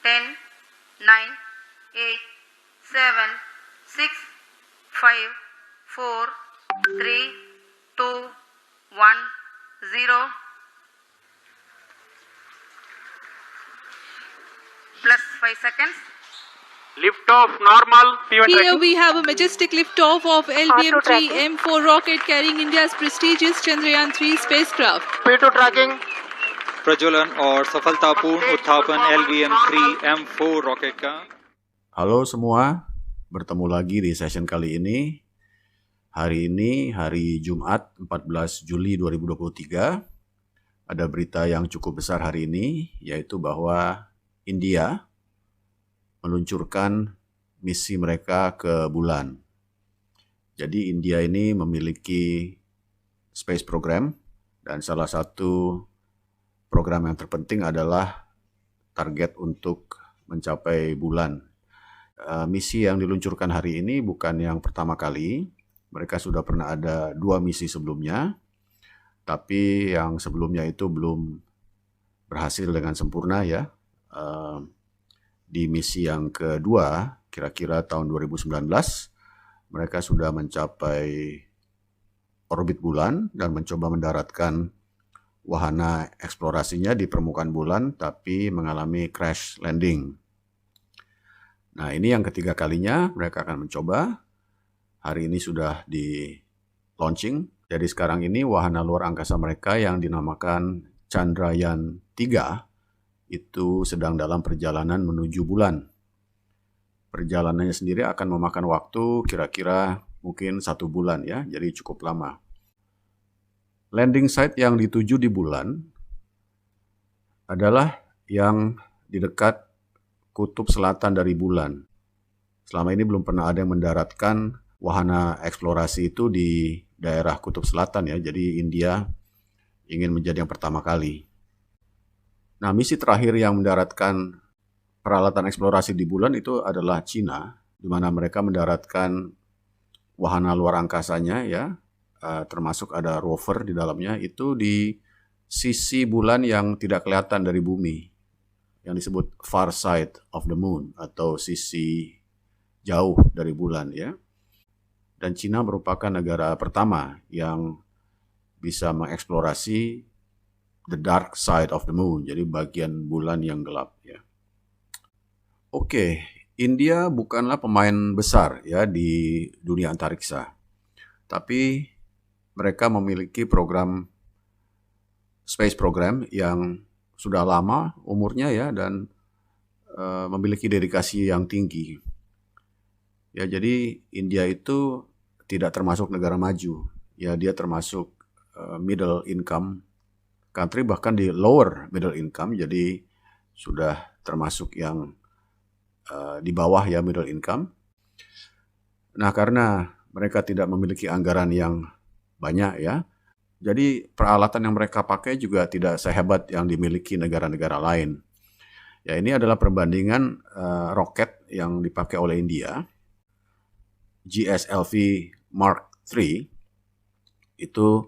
10, 9, 8, 7, 6, 5, 4, 3, 2, 1, 0. Plus 5 seconds. Liftoff normal. P1 Here tracking. we have a majestic liftoff of LBM-3 M4 rocket carrying India's prestigious Chandrayaan-3 spacecraft. P2 tracking. प्रज्वलन और सफलतापूर्ण उत्थापन LVM-3 M4 rocket का। Halo semua, bertemu lagi di session kali ini. Hari ini hari Jumat 14 Juli 2023. Ada berita yang cukup besar hari ini, yaitu bahwa India meluncurkan misi mereka ke bulan. Jadi India ini memiliki space program, dan salah satu program yang terpenting adalah target untuk mencapai bulan. Misi yang diluncurkan hari ini bukan yang pertama kali. Mereka sudah pernah ada 2 misi sebelumnya, tapi yang sebelumnya itu belum berhasil dengan sempurna ya. Di misi yang kedua, kira-kira tahun 2019, mereka sudah mencapai orbit bulan dan mencoba mendaratkan wahana eksplorasinya di permukaan bulan, tapi mengalami crash landing. Nah, ini yang ketiga kalinya mereka akan mencoba. Hari ini sudah di launching. Jadi sekarang ini wahana luar angkasa mereka yang dinamakan Chandrayaan-3 itu sedang dalam perjalanan menuju bulan. Perjalanannya sendiri akan memakan waktu kira-kira mungkin 1 bulan ya, jadi cukup lama. Landing site yang dituju di bulan adalah yang di dekat kutub selatan dari bulan. Selama ini belum pernah ada yang mendaratkan wahana eksplorasi itu di daerah kutub selatan ya, jadi India ingin menjadi yang pertama kali. Nah, misi terakhir yang mendaratkan peralatan eksplorasi di bulan itu adalah Cina, di mana mereka mendaratkan wahana luar angkasanya ya, termasuk ada rover di dalamnya, itu di sisi bulan yang tidak kelihatan dari bumi, yang disebut far side of the moon atau sisi jauh dari bulan ya. Dan Cina merupakan negara pertama yang bisa mengeksplorasi the dark side of the moon, jadi bagian bulan yang gelap ya. Oke, India bukanlah pemain besar ya di dunia antariksa. Tapi mereka memiliki program space program yang sudah lama umurnya ya, dan memiliki dedikasi yang tinggi. Ya, jadi India itu tidak termasuk negara maju. Ya, dia termasuk middle income country, bahkan di lower middle income, jadi sudah termasuk yang di bawah ya middle income. Nah, karena mereka tidak memiliki anggaran yang banyak ya, jadi peralatan yang mereka pakai juga tidak sehebat yang dimiliki negara-negara lain. Ya, ini adalah perbandingan roket yang dipakai oleh India, GSLV Mark III, itu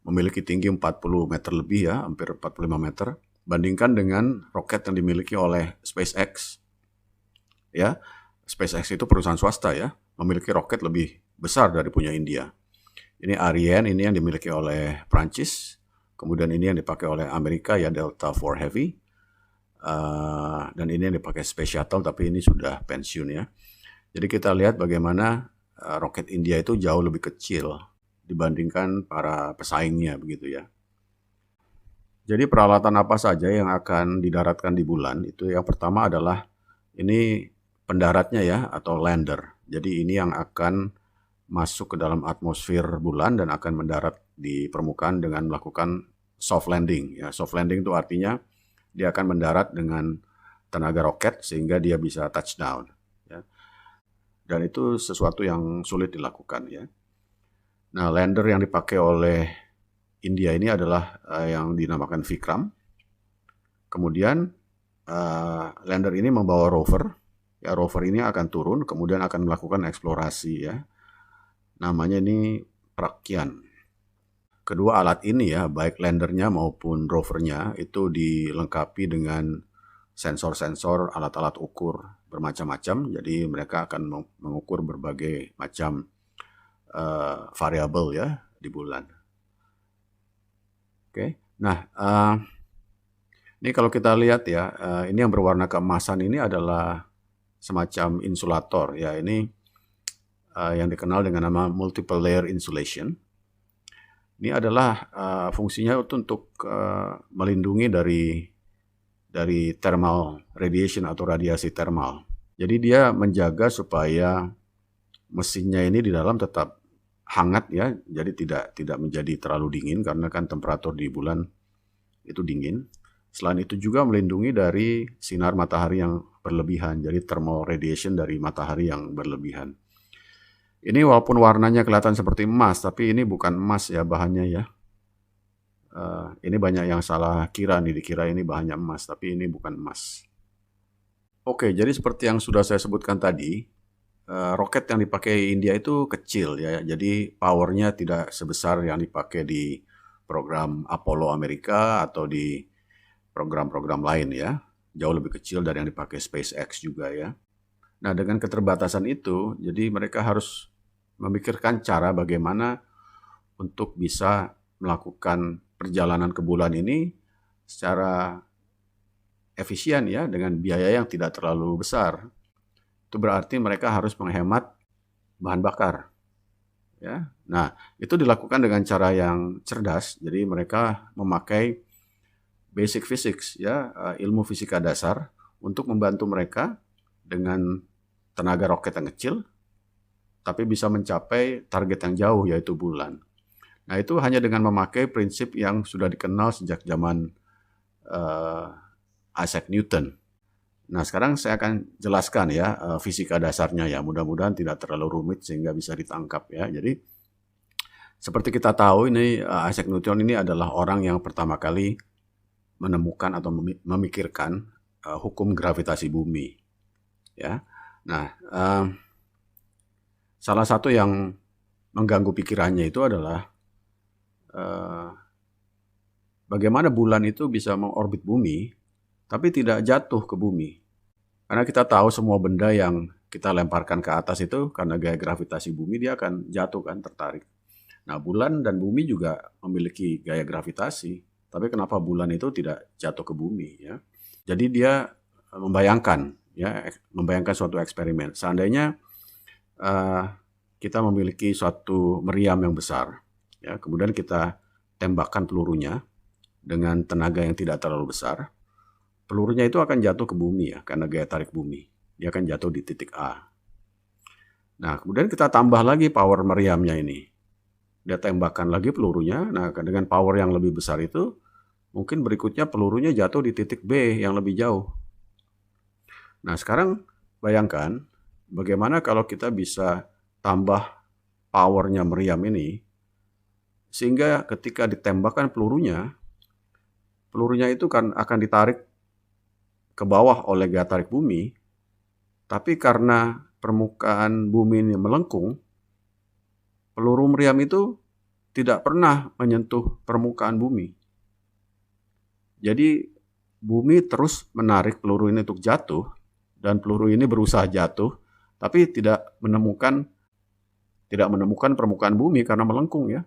memiliki tinggi 40 meter lebih ya, hampir 45 meter, bandingkan dengan roket yang dimiliki oleh SpaceX. Ya, SpaceX itu perusahaan swasta ya, memiliki roket lebih besar dari punya India. Ini Ariane, ini yang dimiliki oleh Prancis, kemudian ini yang dipakai oleh Amerika ya, Delta IV Heavy, dan ini yang dipakai Space Shuttle, tapi ini sudah pensiun ya. Jadi kita lihat bagaimana roket India itu jauh lebih kecil dibandingkan para pesaingnya begitu ya. Jadi peralatan apa saja yang akan didaratkan di bulan itu, yang pertama adalah ini pendaratnya ya, atau lander. Jadi ini yang akan masuk ke dalam atmosfer bulan dan akan mendarat di permukaan dengan melakukan soft landing ya. Soft landing itu artinya dia akan mendarat dengan tenaga roket sehingga dia bisa touchdown ya. Dan itu sesuatu yang sulit dilakukan ya. Nah, lander yang dipakai oleh India ini adalah yang dinamakan Vikram. Kemudian lander ini membawa rover. Ya, rover ini akan turun, kemudian akan melakukan eksplorasi ya. Namanya ini Pragyan. Kedua alat ini ya, baik landernya maupun rovernya itu dilengkapi dengan sensor-sensor, alat-alat ukur bermacam-macam. Jadi mereka akan mengukur berbagai macam variabel ya di bulan. Oke. Nah, ini kalau kita lihat ya, ini yang berwarna keemasan ini adalah semacam insulator ya. Ini yang dikenal dengan nama multiple layer insulation. Ini adalah fungsinya untuk melindungi dari thermal radiation atau radiasi thermal. Jadi dia menjaga supaya mesinnya ini di dalam tetap hangat ya, jadi tidak menjadi terlalu dingin karena kan temperatur di bulan itu dingin. Selain itu juga melindungi dari sinar matahari yang berlebihan, jadi thermal radiation dari matahari yang berlebihan. Ini walaupun warnanya kelihatan seperti emas, tapi ini bukan emas ya bahannya ya. Ini banyak yang salah kira nih, dikira ini bahannya emas, tapi ini bukan emas. Oke, jadi seperti yang sudah saya sebutkan tadi, roket yang dipakai India itu kecil ya, jadi powernya tidak sebesar yang dipakai di program Apollo Amerika atau di program-program lain ya, jauh lebih kecil dari yang dipakai SpaceX juga ya. Nah, dengan keterbatasan itu, jadi mereka harus memikirkan cara bagaimana untuk bisa melakukan perjalanan ke bulan ini secara efisien ya, dengan biaya yang tidak terlalu besar. Itu berarti mereka harus menghemat bahan bakar. Ya. Nah, itu dilakukan dengan cara yang cerdas. Jadi mereka memakai basic physics ya, ilmu fisika dasar untuk membantu mereka dengan tenaga roket yang kecil tapi bisa mencapai target yang jauh yaitu bulan. Nah, itu hanya dengan memakai prinsip yang sudah dikenal sejak zaman Isaac Newton. Nah, sekarang saya akan jelaskan ya fisika dasarnya ya. Mudah-mudahan tidak terlalu rumit sehingga bisa ditangkap ya. Jadi seperti kita tahu ini Isaac Newton ini adalah orang yang pertama kali menemukan atau memikirkan hukum gravitasi bumi. Ya. Nah, salah satu yang mengganggu pikirannya itu adalah bagaimana bulan itu bisa mengorbit bumi tapi tidak jatuh ke bumi. Karena kita tahu semua benda yang kita lemparkan ke atas itu karena gaya gravitasi bumi dia akan jatuh kan, tertarik. Nah, bulan dan bumi juga memiliki gaya gravitasi, tapi kenapa bulan itu tidak jatuh ke bumi ya? Jadi dia membayangkan suatu eksperimen. Seandainya kita memiliki suatu meriam yang besar, ya, kemudian kita tembakkan pelurunya dengan tenaga yang tidak terlalu besar. Pelurunya itu akan jatuh ke bumi ya, karena gaya tarik bumi. Dia akan jatuh di titik A. Nah, kemudian kita tambah lagi power meriamnya ini. Dia tembakkan lagi pelurunya. Nah, dengan power yang lebih besar itu, mungkin berikutnya pelurunya jatuh di titik B yang lebih jauh. Nah, sekarang bayangkan bagaimana kalau kita bisa tambah powernya meriam ini, sehingga ketika ditembakkan pelurunya itu kan akan ditarik ke bawah oleh gaya tarik bumi, tapi karena permukaan bumi ini melengkung, peluru meriam itu tidak pernah menyentuh permukaan bumi. Jadi bumi terus menarik peluru ini untuk jatuh, dan peluru ini berusaha jatuh, tapi tidak menemukan permukaan bumi karena melengkung ya.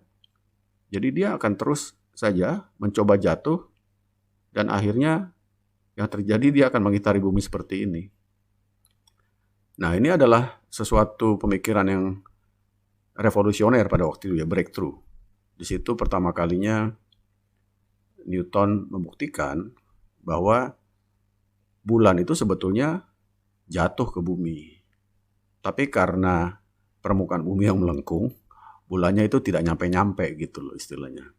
Jadi dia akan terus saja mencoba jatuh, dan akhirnya yang terjadi dia akan mengitari bumi seperti ini. Nah, ini adalah sesuatu pemikiran yang revolusioner pada waktu itu ya, breakthrough. Di situ pertama kalinya Newton membuktikan bahwa bulan itu sebetulnya jatuh ke bumi. Tapi karena permukaan bumi yang melengkung, bulannya itu tidak nyampe-nyampe gitu loh istilahnya.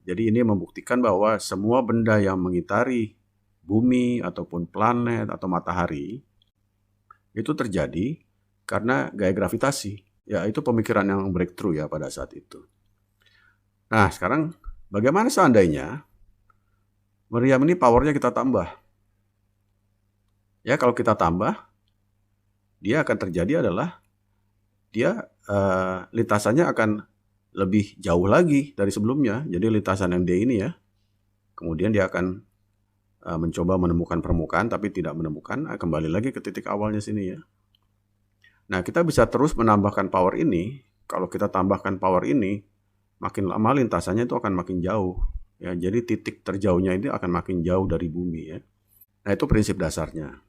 Jadi ini membuktikan bahwa semua benda yang mengitari bumi ataupun planet atau matahari itu terjadi karena gaya gravitasi. Ya, itu pemikiran yang breakthrough ya pada saat itu. Nah, sekarang bagaimana seandainya meriam ini powernya kita tambah? Ya, kalau kita tambah, dia akan terjadi adalah dia lintasannya akan lebih jauh lagi dari sebelumnya. Jadi lintasan yang D ini ya, kemudian dia akan mencoba menemukan permukaan tapi tidak menemukan, kembali lagi ke titik awalnya sini ya. Nah, kita bisa terus menambahkan power ini. Kalau kita tambahkan power ini, makin lama lintasannya itu akan makin jauh. Ya, jadi titik terjauhnya ini akan makin jauh dari bumi ya. Nah, itu prinsip dasarnya.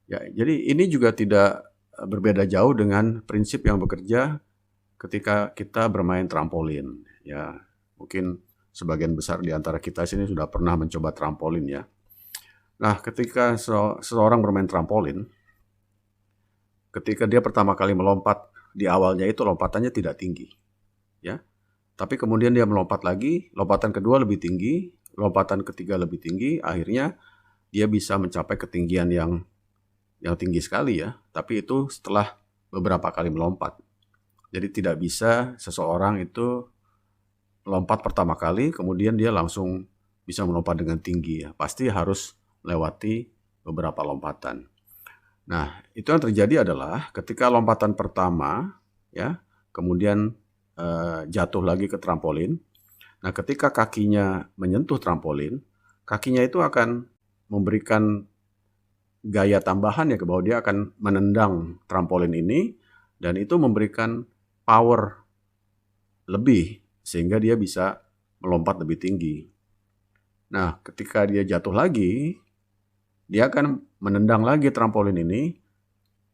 Ya, jadi ini juga tidak berbeda jauh dengan prinsip yang bekerja ketika kita bermain trampolin. Ya, mungkin sebagian besar di antara kita sini sudah pernah mencoba trampolin ya. Nah, ketika seseorang bermain trampolin, ketika dia pertama kali melompat, di awalnya itu lompatannya tidak tinggi. Ya. Tapi kemudian dia melompat lagi, lompatan kedua lebih tinggi, lompatan ketiga lebih tinggi, akhirnya dia bisa mencapai ketinggian yang tinggi sekali ya. Tapi itu setelah beberapa kali melompat. Jadi tidak bisa seseorang itu lompat pertama kali, kemudian dia langsung bisa melompat dengan tinggi ya. Pasti harus melewati beberapa lompatan. Nah, itu yang terjadi adalah ketika lompatan pertama ya, kemudian jatuh lagi ke trampolin. Nah, ketika kakinya menyentuh trampolin, kakinya itu akan memberikan gaya tambahan ya ke bawah, dia akan menendang trampolin ini dan itu memberikan power lebih sehingga dia bisa melompat lebih tinggi. Nah, ketika dia jatuh lagi, dia akan menendang lagi trampolin ini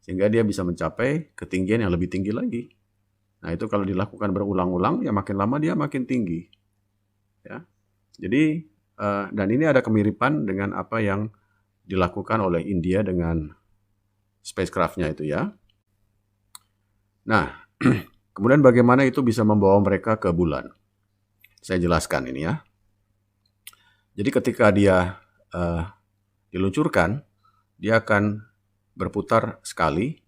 sehingga dia bisa mencapai ketinggian yang lebih tinggi lagi. Nah, itu kalau dilakukan berulang-ulang, ya makin lama dia makin tinggi. Ya. Jadi, dan ini ada kemiripan dengan apa yang dilakukan oleh India dengan spacecraft-nya itu ya. Nah, kemudian bagaimana itu bisa membawa mereka ke bulan? Saya jelaskan ini ya. Jadi ketika dia diluncurkan, dia akan berputar sekali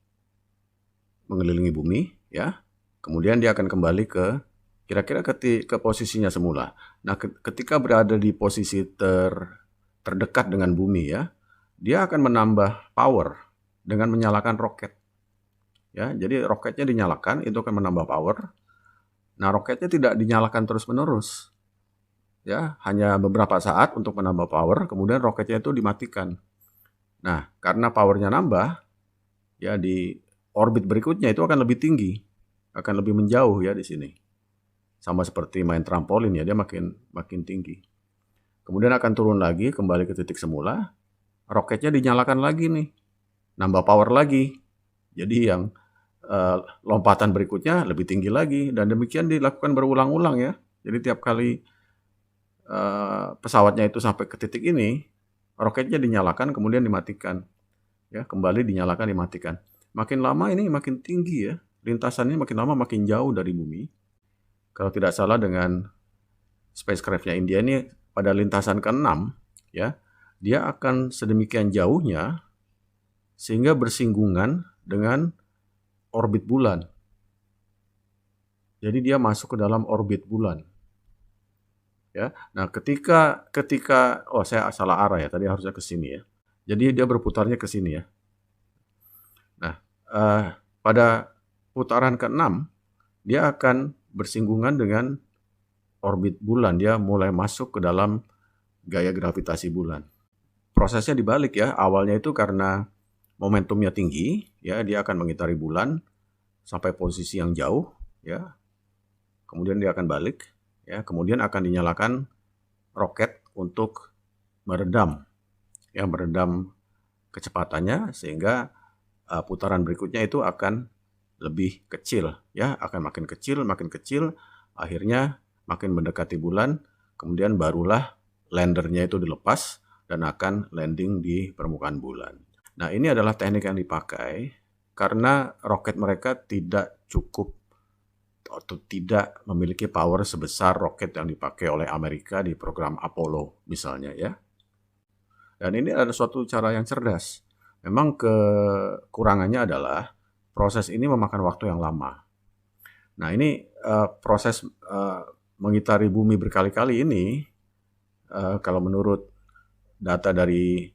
mengelilingi bumi ya. Kemudian dia akan kembali ke kira-kira ke posisinya semula. Nah, ketika berada di posisi terdekat dengan bumi ya, dia akan menambah power dengan menyalakan roket. Ya, jadi roketnya dinyalakan, itu akan menambah power. Nah, roketnya tidak dinyalakan terus-menerus. Ya, hanya beberapa saat untuk menambah power, kemudian roketnya itu dimatikan. Nah, karena powernya nambah, ya di orbit berikutnya itu akan lebih tinggi, akan lebih menjauh ya di sini. Sama seperti main trampolin ya, dia makin tinggi. Kemudian akan turun lagi, kembali ke titik semula, roketnya dinyalakan lagi nih, nambah power lagi. Jadi yang lompatan berikutnya lebih tinggi lagi, dan demikian dilakukan berulang-ulang ya. Jadi tiap kali pesawatnya itu sampai ke titik ini, roketnya dinyalakan kemudian dimatikan. Ya, kembali dinyalakan dimatikan. Makin lama ini makin tinggi ya. Lintasannya makin lama makin jauh dari bumi. Kalau tidak salah dengan spacecraft-nya India ini pada lintasan ke-6 ya, dia akan sedemikian jauhnya sehingga bersinggungan dengan orbit bulan. Jadi dia masuk ke dalam orbit bulan. Ya. Nah, ketika saya salah arah ya, tadi harusnya ke sini ya. Jadi dia berputarnya ke sini ya. Nah, pada putaran ke-6 dia akan bersinggungan dengan orbit bulan. Dia mulai masuk ke dalam gaya gravitasi bulan. Prosesnya dibalik ya. Awalnya itu karena momentumnya tinggi, ya dia akan mengitari bulan sampai posisi yang jauh, ya. Kemudian dia akan balik, ya. Kemudian akan dinyalakan roket untuk meredam kecepatannya sehingga putaran berikutnya itu akan lebih kecil, ya, akan makin kecil, akhirnya makin mendekati bulan, kemudian barulah landernya itu dilepas dan akan landing di permukaan bulan. Nah, ini adalah teknik yang dipakai karena roket mereka tidak cukup atau tidak memiliki power sebesar roket yang dipakai oleh Amerika di program Apollo misalnya ya. Dan ini ada suatu cara yang cerdas. Memang kekurangannya adalah proses ini memakan waktu yang lama. Nah, ini proses mengitari bumi berkali-kali ini, kalau menurut data dari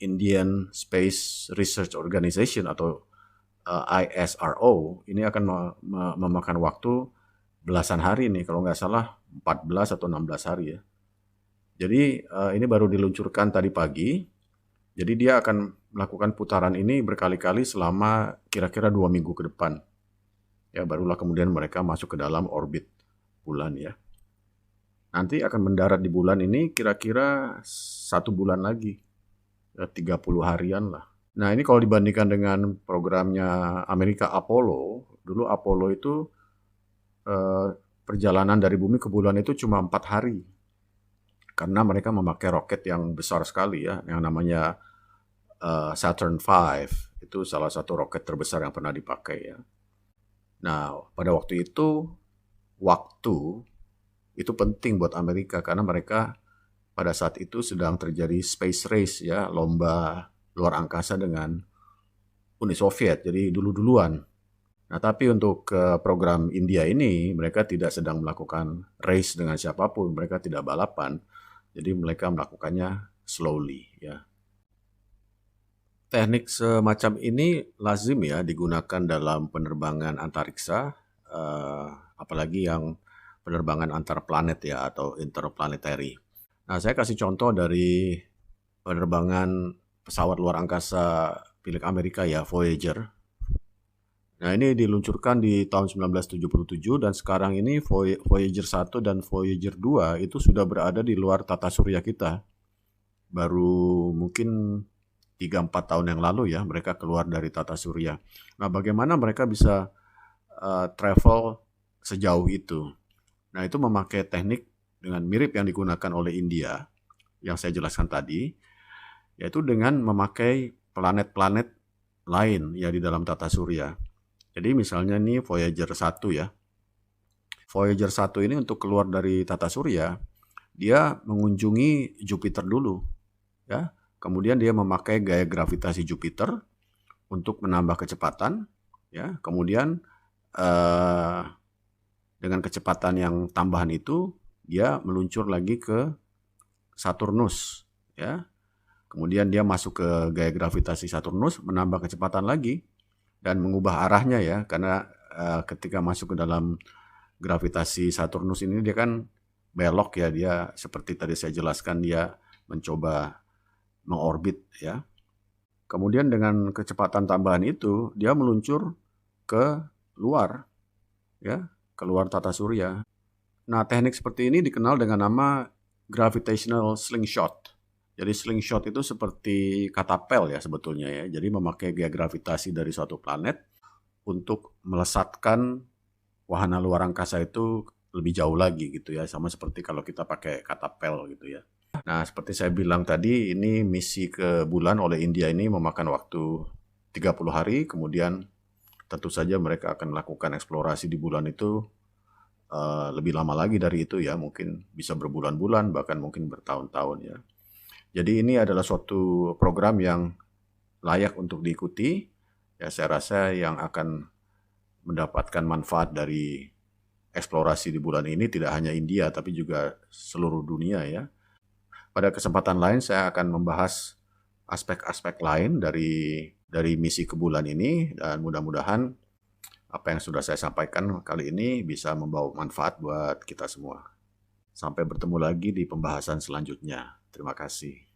Indian Space Research Organization atau ISRO, ini akan memakan waktu belasan hari nih, kalau nggak salah 14 atau 16 hari ya. Jadi ini baru diluncurkan tadi pagi. Jadi dia akan melakukan putaran ini berkali-kali selama kira-kira 2 minggu ke depan. Ya, barulah kemudian mereka masuk ke dalam orbit bulan ya. Nanti akan mendarat di bulan ini kira-kira 1 bulan lagi. Ya, 30 harian lah. Nah, ini kalau dibandingkan dengan programnya Amerika Apollo, dulu Apollo itu perjalanan dari bumi ke bulan itu cuma 4 hari. Karena mereka memakai roket yang besar sekali ya, yang namanya Saturn V. Itu salah satu roket terbesar yang pernah dipakai ya. Nah, pada waktu itu, waktu itu penting buat Amerika karena mereka pada saat itu sedang terjadi space race ya, lomba luar angkasa dengan Uni Soviet, jadi dulu-duluan. Nah, tapi untuk program India ini, mereka tidak sedang melakukan race dengan siapapun, mereka tidak balapan, jadi mereka melakukannya slowly ya. Teknik semacam ini lazim ya digunakan dalam penerbangan antariksa, apalagi yang penerbangan antar planet ya atau interplanetary. Nah, saya kasih contoh dari penerbangan pesawat luar angkasa milik Amerika ya, Voyager. Nah, ini diluncurkan di tahun 1977 dan sekarang ini Voyager 1 dan Voyager 2 itu sudah berada di luar tata surya kita. Baru mungkin 3-4 tahun yang lalu ya mereka keluar dari tata surya. Nah, bagaimana mereka bisa travel sejauh itu? Nah, itu memakai teknik dengan mirip yang digunakan oleh India yang saya jelaskan tadi, yaitu dengan memakai planet-planet lain ya di dalam tata surya. Jadi misalnya nih Voyager 1 ya. Voyager 1 ini untuk keluar dari tata surya, dia mengunjungi Jupiter dulu ya. Kemudian dia memakai gaya gravitasi Jupiter untuk menambah kecepatan ya. Kemudian dengan kecepatan yang tambahan itu dia meluncur lagi ke Saturnus ya. Kemudian dia masuk ke gaya gravitasi Saturnus, menambah kecepatan lagi dan mengubah arahnya ya, karena ketika masuk ke dalam gravitasi Saturnus ini dia kan belok ya, dia seperti tadi saya jelaskan dia mencoba mengorbit ya. Kemudian dengan kecepatan tambahan itu dia meluncur ke luar ya, keluar tata surya. Nah, teknik seperti ini dikenal dengan nama gravitational slingshot. Jadi slingshot itu seperti katapel ya sebetulnya ya. Jadi memakai gaya gravitasi dari suatu planet untuk melesatkan wahana luar angkasa itu lebih jauh lagi gitu ya. Sama seperti kalau kita pakai katapel gitu ya. Nah, seperti saya bilang tadi, ini misi ke bulan oleh India ini memakan waktu 30 hari. Kemudian tentu saja mereka akan melakukan eksplorasi di bulan itu lebih lama lagi dari itu ya. Mungkin bisa berbulan-bulan, bahkan mungkin bertahun-tahun ya. Jadi ini adalah suatu program yang layak untuk diikuti. Ya, saya rasa yang akan mendapatkan manfaat dari eksplorasi di bulan ini tidak hanya India, tapi juga seluruh dunia ya. Pada kesempatan lain saya akan membahas aspek-aspek lain dari misi ke bulan ini, dan mudah-mudahan apa yang sudah saya sampaikan kali ini bisa membawa manfaat buat kita semua. Sampai bertemu lagi di pembahasan selanjutnya. Terima kasih.